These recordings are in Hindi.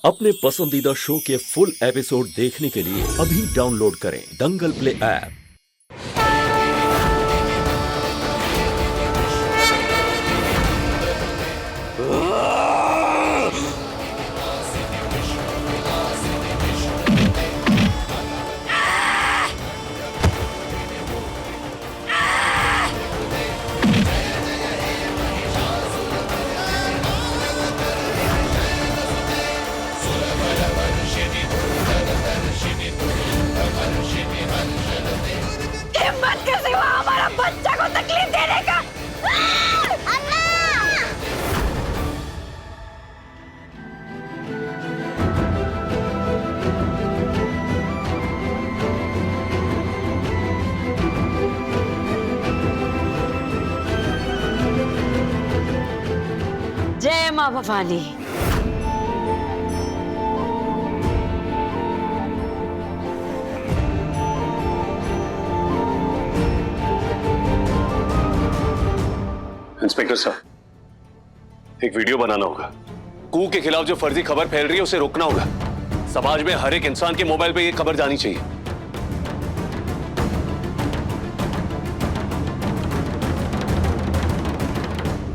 अपने पसंदीदा शो के फुल एपिसोड देखने के लिए अभी डाउनलोड करें दंगल प्ले ऐप। हिम्मत कैसे हुआ हमारा बच्चा को तकलीफ देने का? जय माँ भवानी। इंस्पेक्टर साहब, एक वीडियो बनाना होगा। कू के खिलाफ जो फर्जी खबर फैल रही है उसे रोकना होगा। समाज में हर एक इंसान के मोबाइल पे ये खबर जानी चाहिए।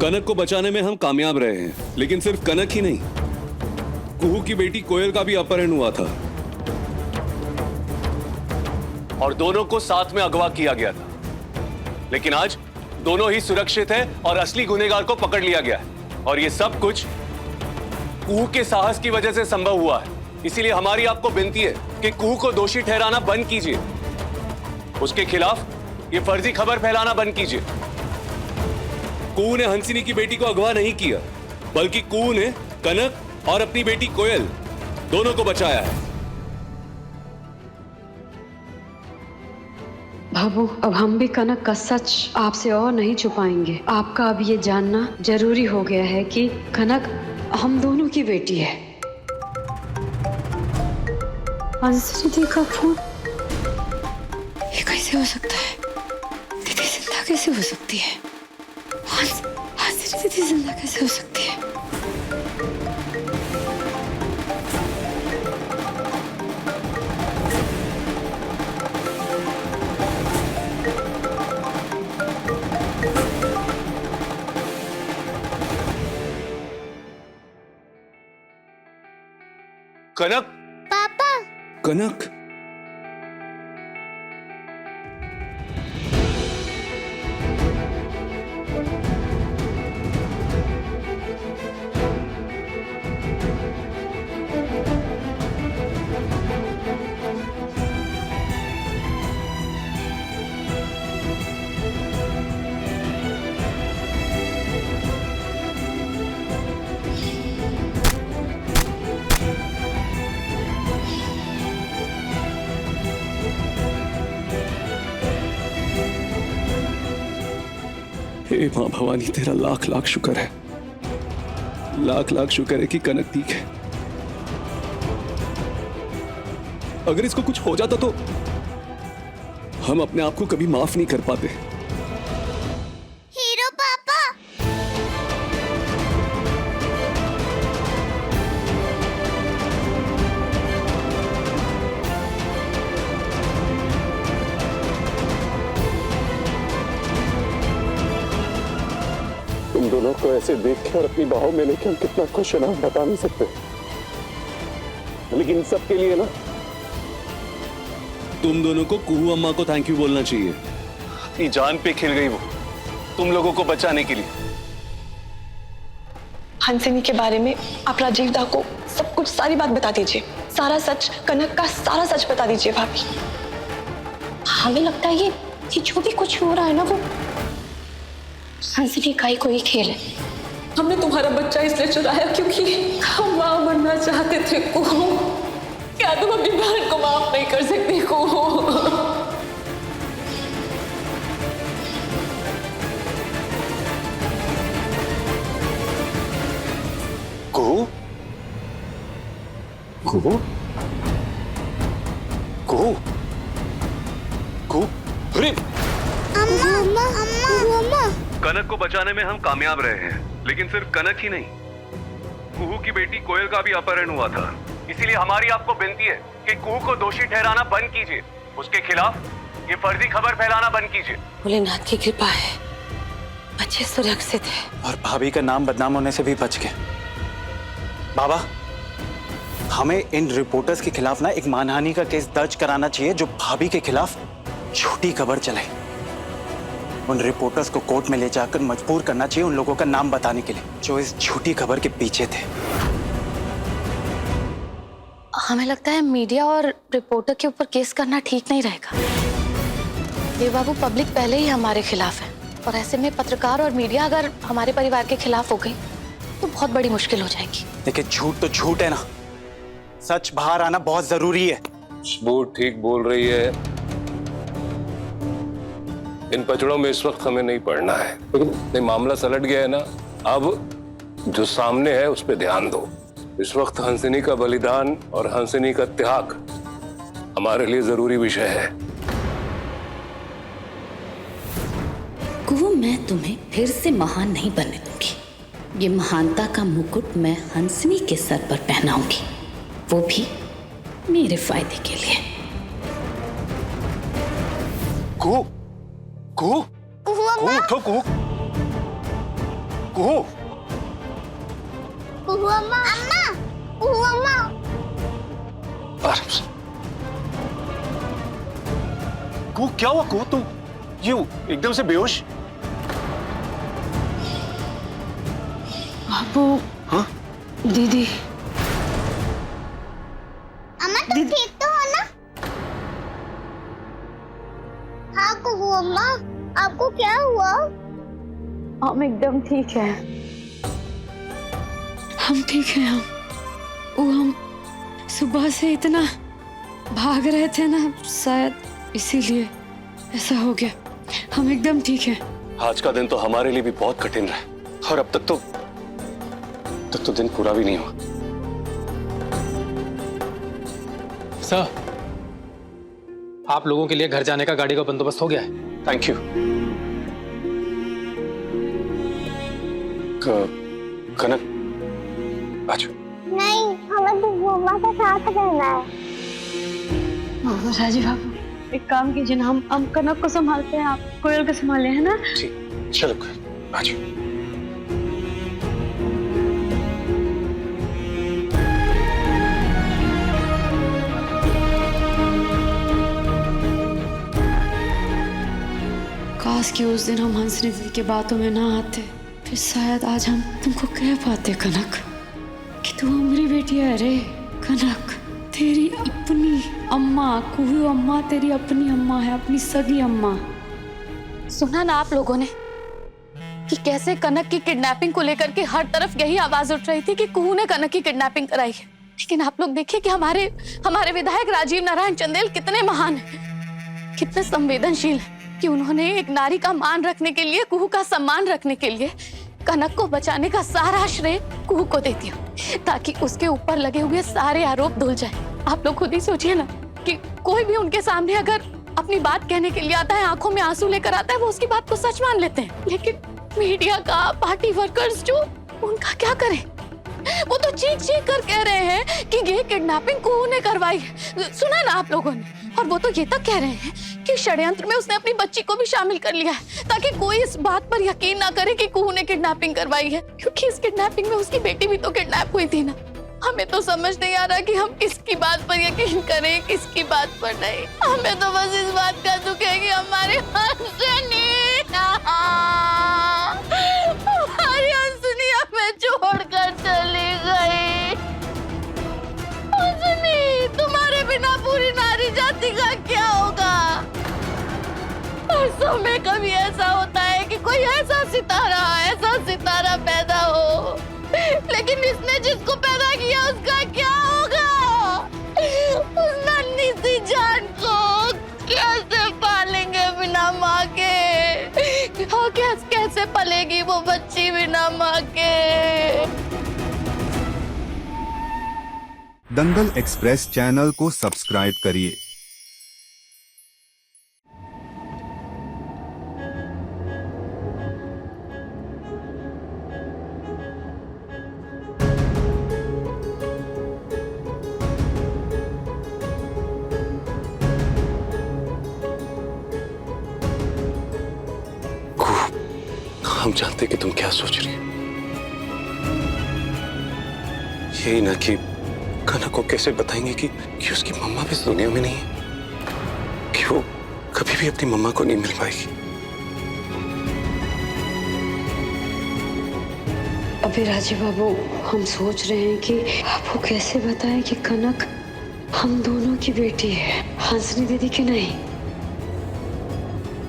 कनक को बचाने में हम कामयाब रहे हैं, लेकिन सिर्फ कनक ही नहीं, कुहू की बेटी कोयल का भी अपहरण हुआ था और दोनों को साथ में अगवा किया गया था। लेकिन आज दोनों ही सुरक्षित हैं और असली गुनहगार को पकड़ लिया गया है। और ये सब कुछ कुहू के साहस की वजह से संभव हुआ है। इसीलिए हमारी आपको विनती है कि कुहू को दोषी ठहराना बंद कीजिए, उसके खिलाफ ये फर्जी खबर फैलाना बंद कीजिए। कुहू ने हंसिनी की बेटी को अगवा नहीं किया, बल्कि कुहू ने कनक और अपनी बेटी कोयल दोनों को बचाया है। बाबू, अब हम भी कनक का सच आपसे और नहीं छुपाएंगे। आपका अब ये जानना जरूरी हो गया है कि कनक हम दोनों की बेटी है। हंसनी का फोन, ये कैसे हो सकता है? दीदी जिंदा कैसे हो सकती है? हंसनी दीदी जिंदा कैसे हो सकती है? कनक, पापा, कनक, हे मां भवानी, तेरा लाख लाख शुक्र है, लाख लाख शुक्र है कि कनक ठीक है। अगर इसको कुछ हो जाता तो हम अपने आप को कभी माफ नहीं कर पाते। हीरो पापा, तुम दोनों को ऐसे देख के और अपनी बाहों में लेके हम कितना खुश है ना, बता नहीं सकते। लेकिन सबके लिए ना, तुम दोनों को कुहू अम्मा को थैंक यू बोलना चाहिए। अपनी जान पे खिल गई वो तुम लोगों को बचाने के लिए। हंसिनी के बारे में आप राजीव दा को सब कुछ, सारी बात बता दीजिए। सारा सच, कनक का सारा सच बता दीजिए भाभी। हमें लगता है ये जो भी कुछ हो रहा है ना, वो हंसनी का ही कोई खेल है। हमने तुम्हारा बच्चा इसलिए चुराया क्योंकि हम मां बनना चाहते थे। कुहू, क्या तुम अपनी बहन को माफ नहीं कर सकती? कुहू, कुहू, कुहू, कुहू, कुहू, अरे अम्मा, अम्मा, अम्मा, अम्मा। कनक को बचाने में हम कामयाब रहे हैं, लेकिन सिर्फ कनक ही नहीं, कुहू की बेटी कोयल का भी अपहरण हुआ था। इसीलिए हमारी आपको विनती है कि कुहू को दोषी ठहराना बंद कीजिए, उसके खिलाफ ये फर्जी खबर फैलाना बंद कीजिए। भोलेनाथ की कृपा है, बच्चे सुरक्षित है। और भाभी का नाम बदनाम होने से भी बच गए। बाबा, हमें इन रिपोर्टर्स के खिलाफ ना एक मानहानि का केस दर्ज कराना चाहिए जो भाभी के खिलाफ झूठी खबर चलाए। उन रिपोर्टर्स को कोर्ट में ले जाकर मजबूर करना चाहिए उन लोगों का नाम बताने के लिए जो इस झूठी खबर के पीछे थे। हमें लगता है मीडिया और रिपोर्टर के ऊपर केस करना ठीक नहीं रहेगा। ये बाबू, पब्लिक पहले ही हमारे खिलाफ है और ऐसे में पत्रकार और मीडिया अगर हमारे परिवार के खिलाफ हो गई तो बहुत बड़ी मुश्किल हो जाएगी। देखिए, झूठ तो झूठ है ना, सच बाहर आना बहुत जरूरी है। वो ठीक बोल रही है। इन पचड़ों में इस वक्त हमें नहीं पड़ना है, लेकिन मामला सलट गया है ना, अब जो सामने है उस पर ध्यान दो। इस वक्त हंसिनी का बलिदान और हंसिनी का त्याग हमारे लिए जरूरी विषय है। कुहू, मैं तुम्हें फिर से महान नहीं बनने दूंगी। ये महानता का मुकुट मैं हंसिनी के सर पर पहनाऊंगी, वो भी मेरे फायदे के लिए। कुहू, कुहू, कुहू, उठो कुहू, कुहू, कुहू अम्मा, अम्मा, कुहू अम्मा। कुहू क्या हुआ? कुहू तुम यूं एकदम से बेहोश? बाबू। हाँ? दीदी। अम्मा तुम ठीक तो हो ना? हाँ कुहू अम्मा, आपको क्या हुआ? हम एकदम ठीक है। हम ठीक हैं। हम सुबह से इतना भाग रहे थे ना, शायद इसीलिए ऐसा हो गया। हम एकदम ठीक हैं। आज का दिन तो हमारे लिए भी बहुत कठिन रहा और अब तक तो दिन पूरा भी नहीं हुआ। सर, आप लोगों के लिए घर जाने का गाड़ी का बंदोबस्त हो गया है। Thank you. कनक, आज नहीं, हमें कुहू अम्मा के साथ रहना है। राजीव बाबू, एक काम कीजिए ना, हम कनक को संभालते हैं, आप कोयल को संभाले, है ना? ठीक, चलो आज। काश कि उस दिन हम हंसनी दीदी के बातों में ना आते, फिर शायद आज हम तुमको कह पाते कनक कि तू हमारी बेटी है। रे कनक, तेरी अपनी अम्मा, कुहू अम्मा तेरी अपनी अम्मा है, अपनी सगी अम्मा। सुना ना आप लोगों ने कि कैसे कनक की किडनैपिंग को लेकर के हर तरफ यही आवाज उठ रही थी कि कुहू ने कनक की किडनैपिंग कराई है। लेकिन आप लोग देखिए कि हमारे विधायक राजीव नारायण चंदेल कितने महान हैं, कितने संवेदनशील हैं कि उन्होंने एक नारी का मान रखने के लिए, कुहू का सम्मान रखने के लिए कनक को बचाने का सारा श्रेय कुहू को दे दिया ताकि उसके ऊपर लगे हुए सारे आरोप धुल जाए। आप लोग खुद ही सोचिए ना कि कोई भी उनके सामने अगर अपनी बात कहने के लिए आता है, आंखों में आंसू लेकर आता है, वो उसकी बात को सच मान लेते हैं। लेकिन मीडिया का, पार्टी वर्कर्स जो, उनका क्या करें? वो तो चीख चीख कर कह रहे हैं कि ये किडनैपिंग कुहू ने करवाई है। सुना ना आप लोगों ने? और वो तो ये तक कह रहे हैं कि षड्यंत्र में उसने अपनी बच्ची को भी शामिल कर लिया है ताकि कोई इस बात पर यकीन ना करे कि कुहू ने किडनैपिंग करवाई है, क्योंकि इस किडनैपिंग में उसकी बेटी भी तो किडनैप हुई थी ना। हमें तो समझ नहीं आ रहा कि हम किसकी बात पर यकीन करें, किसकी बात पर नहीं। हमें तो बस इस बात का दुख है कि हमारी हंसनी हमें छोड़कर चली गई। हंसनी, तुम्हारे बिना पूरी नारी जाति का क्या होगा? हर समय कभी ऐसा होता है कि कोई ऐसा सितारा पैदा हो, लेकिन इसने जिसको पैदा किया उसका क्या होगा? उस नन्ही सी जान को कैसे पालेंगे बिना माँ के? और कैसे पलेगी वो बच्ची बिना माँ के? दंगल एक्सप्रेस चैनल को सब्सक्राइब करिए। जानते कि तुम क्या सोच रही हो। यही ना कि कनक को कैसे बताएंगे कि उसकी मम्मा भी इस दुनिया में नहीं है, कि वो कभी भी अपनी मम्मा को नहीं मिल पाएगी। अभी राजीव बाबू, हम सोच रहे हैं कि आपको कैसे बताएं कि कनक हम दोनों की बेटी है, हंसनी दीदी की नहीं।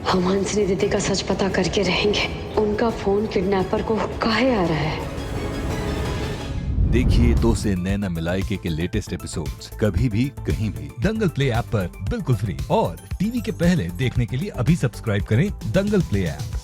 हम हंसनी दीदी का सच पता करके रहेंगे। उनका फोन किडनैपर को काहे आ रहा है। देखिए 2 से नैना मिलाइके के लेटेस्ट एपिसोड्स कभी भी कहीं भी दंगल प्ले ऐप पर बिल्कुल फ्री, और टीवी के पहले देखने के लिए अभी सब्सक्राइब करें दंगल प्ले ऐप।